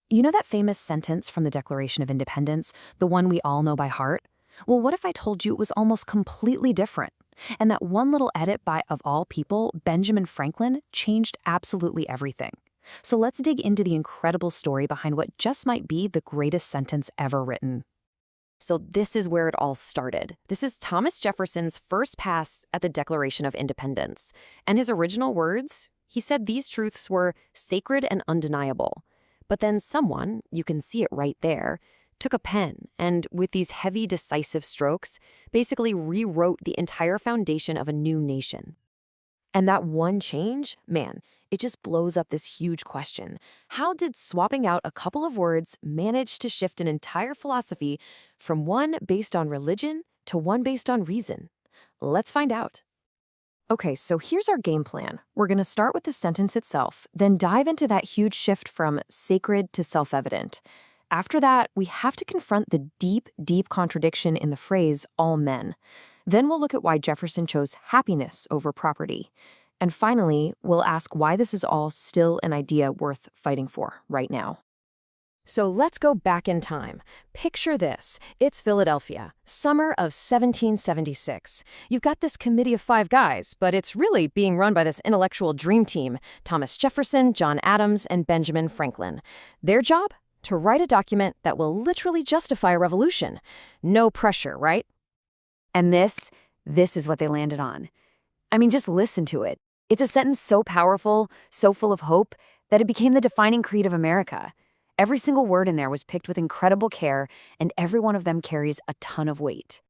You know that famous sentence from the Declaration of Independence, the one we all know by heart? Well, what if I told you it was almost completely different? And that one little edit by, of all people, Benjamin Franklin, changed absolutely everything. So let's dig into the incredible story behind what just might be the greatest sentence ever written. So this is where it all started. This is Thomas Jefferson's first pass at the Declaration of Independence. And his original words, he said these truths were sacred and undeniable. But then someone, you can see it right there, took a pen and, with these heavy, decisive strokes, basically rewrote the entire foundation of a new nation. And that one change, man, it just blows up this huge question. How did swapping out a couple of words manage to shift an entire philosophy from one based on religion to one based on reason? Let's find out. Okay, so here's our game plan. We're going to start with the sentence itself, then dive into that huge shift from sacred to self-evident. After that, we have to confront the deep, deep contradiction in the phrase, all men. Then we'll look at why Jefferson chose happiness over property. And finally, we'll ask why this is all still an idea worth fighting for right now. So let's go back in time. Picture this. It's Philadelphia, summer of 1776. You've got this committee of 5 guys, but it's really being run by this intellectual dream team, Thomas Jefferson, John Adams, and Benjamin Franklin. Their job? To write a document that will literally justify a revolution. No pressure, right? And this is what they landed on. I mean, just listen to it. It's a sentence so powerful, so full of hope, that it became the defining creed of America. Every single word in there was picked with incredible care, and every one of them carries a ton of weight.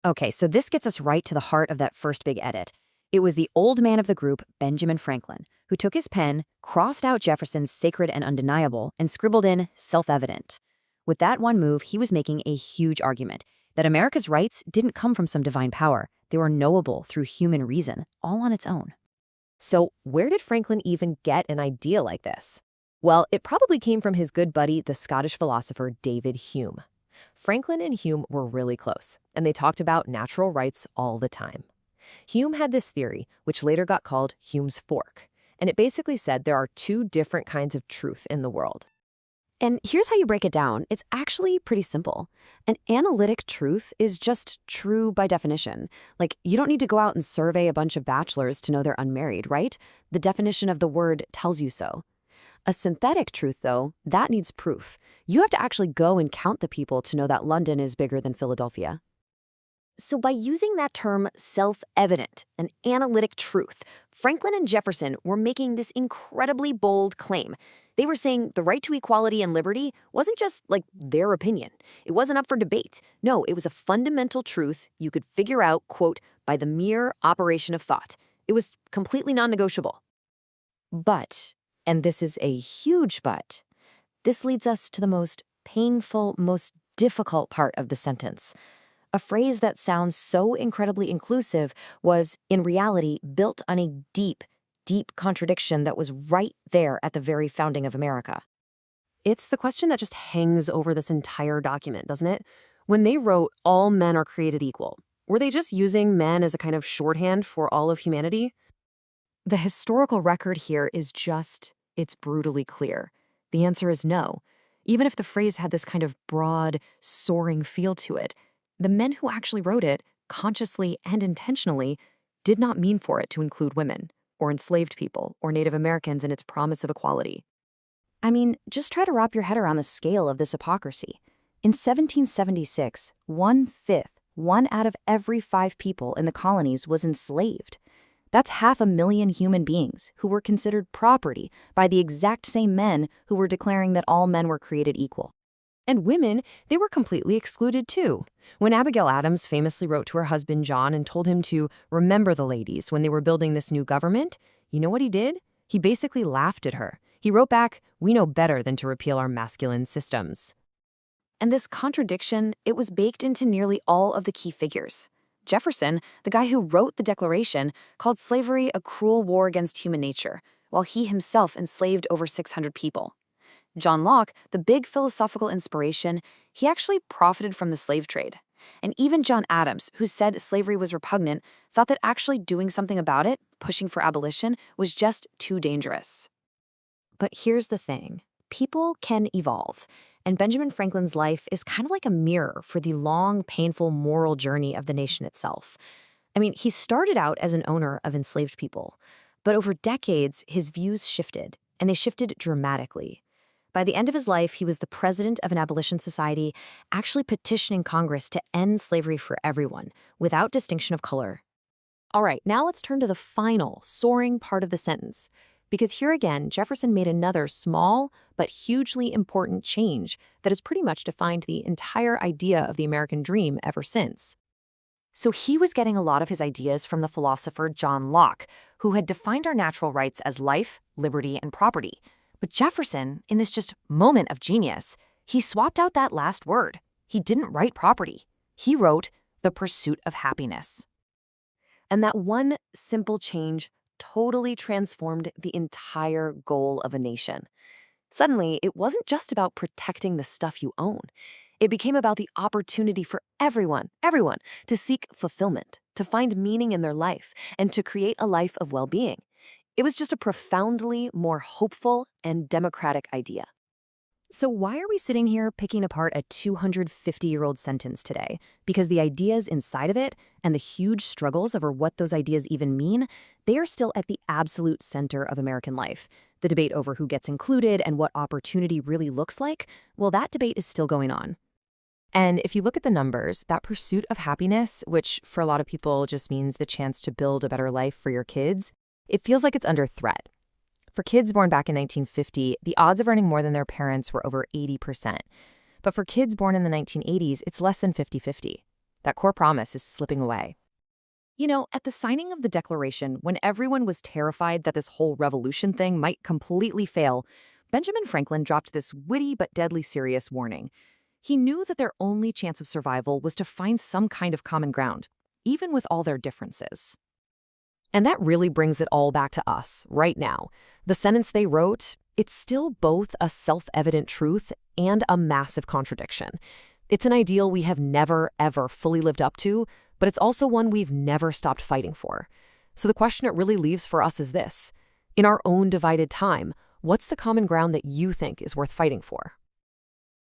Okay, so this gets us right to the heart of that first big edit. It was the old man of the group, Benjamin Franklin, who took his pen, crossed out Jefferson's sacred and undeniable, and scribbled in self-evident. With that one move, he was making a huge argument that America's rights didn't come from some divine power. They were knowable through human reason, all on its own. So where did Franklin even get an idea like this? Well, it probably came from his good buddy, the Scottish philosopher David Hume. Franklin and Hume were really close, and they talked about natural rights all the time. Hume had this theory, which later got called Hume's fork, and it basically said there are 2 different kinds of truth in the world. And here's how you break it down. It's actually pretty simple. An analytic truth is just true by definition. Like, you don't need to go out and survey a bunch of bachelors to know they're unmarried, right? The definition of the word tells you so. A synthetic truth, though, that needs proof. You have to actually go and count the people to know that London is bigger than Philadelphia. So by using that term self-evident, an analytic truth, Franklin and Jefferson were making this incredibly bold claim. They were saying the right to equality and liberty wasn't just, like, their opinion. It wasn't up for debate. No, it was a fundamental truth you could figure out, quote, by the mere operation of thought. It was completely non-negotiable. But, and this is a huge but, this leads us to the most painful, most difficult part of the sentence. A phrase that sounds so incredibly inclusive was, in reality, built on a deep, deep contradiction that was right there at the very founding of America. It's the question that just hangs over this entire document, doesn't it? When they wrote, all men are created equal, were they just using men as a kind of shorthand for all of humanity? The historical record here is it's brutally clear. The answer is no. Even if the phrase had this kind of broad, soaring feel to it, the men who actually wrote it, consciously and intentionally, did not mean for it to include women, or enslaved people, or Native Americans in its promise of equality. I mean, just try to wrap your head around the scale of this hypocrisy. In 1776, 1/5, 1 out of every 5 people in the colonies was enslaved. That's 500,000 human beings who were considered property by the exact same men who were declaring that all men were created equal. And women, they were completely excluded too. When Abigail Adams famously wrote to her husband John and told him to remember the ladies when they were building this new government, you know what he did? He basically laughed at her. He wrote back, "We know better than to repeal our masculine systems." And this contradiction, it was baked into nearly all of the key figures. Jefferson, the guy who wrote the Declaration, called slavery a cruel war against human nature, while he himself enslaved over 600 people. John Locke, the big philosophical inspiration, he actually profited from the slave trade. And even John Adams, who said slavery was repugnant, thought that actually doing something about it, pushing for abolition, was just too dangerous. But here's the thing. people can evolve, and Benjamin Franklin's life is kind of like a mirror for the long, painful moral journey of the nation itself. I mean, he started out as an owner of enslaved people, but over decades, his views shifted, and they shifted dramatically. By the end of his life, he was the president of an abolition society, actually petitioning Congress to end slavery for everyone, without distinction of color. All right, now let's turn to the final, soaring part of the sentence. Because here again, Jefferson made another small but hugely important change that has pretty much defined the entire idea of the American dream ever since. So he was getting a lot of his ideas from the philosopher John Locke, who had defined our natural rights as life, liberty, and property. But Jefferson, in this just moment of genius, he swapped out that last word. He didn't write property. He wrote the pursuit of happiness. And that one simple change totally transformed the entire goal of a nation. Suddenly, it wasn't just about protecting the stuff you own. It became about the opportunity for everyone, to seek fulfillment, to find meaning in their life, and to create a life of well-being. It was just a profoundly more hopeful and democratic idea. So why are we sitting here picking apart a 250-year-old sentence today? Because the ideas inside of it and the huge struggles over what those ideas even mean, they are still at the absolute center of American life. The debate over who gets included and what opportunity really looks like, well, that debate is still going on. And if you look at the numbers, that pursuit of happiness, which for a lot of people just means the chance to build a better life for your kids, it feels like it's under threat. For kids born back in 1950, the odds of earning more than their parents were over 80%. But for kids born in the 1980s, it's less than 50-50. That core promise is slipping away. You know, at the signing of the Declaration, when everyone was terrified that this whole revolution thing might completely fail, Benjamin Franklin dropped this witty but deadly serious warning. He knew that their only chance of survival was to find some kind of common ground, even with all their differences. And that really brings it all back to us, right now. The sentence they wrote, it's still both a self-evident truth and a massive contradiction. It's an ideal we have never, ever fully lived up to, but it's also one we've never stopped fighting for. So the question it really leaves for us is this. In our own divided time, what's the common ground that you think is worth fighting for?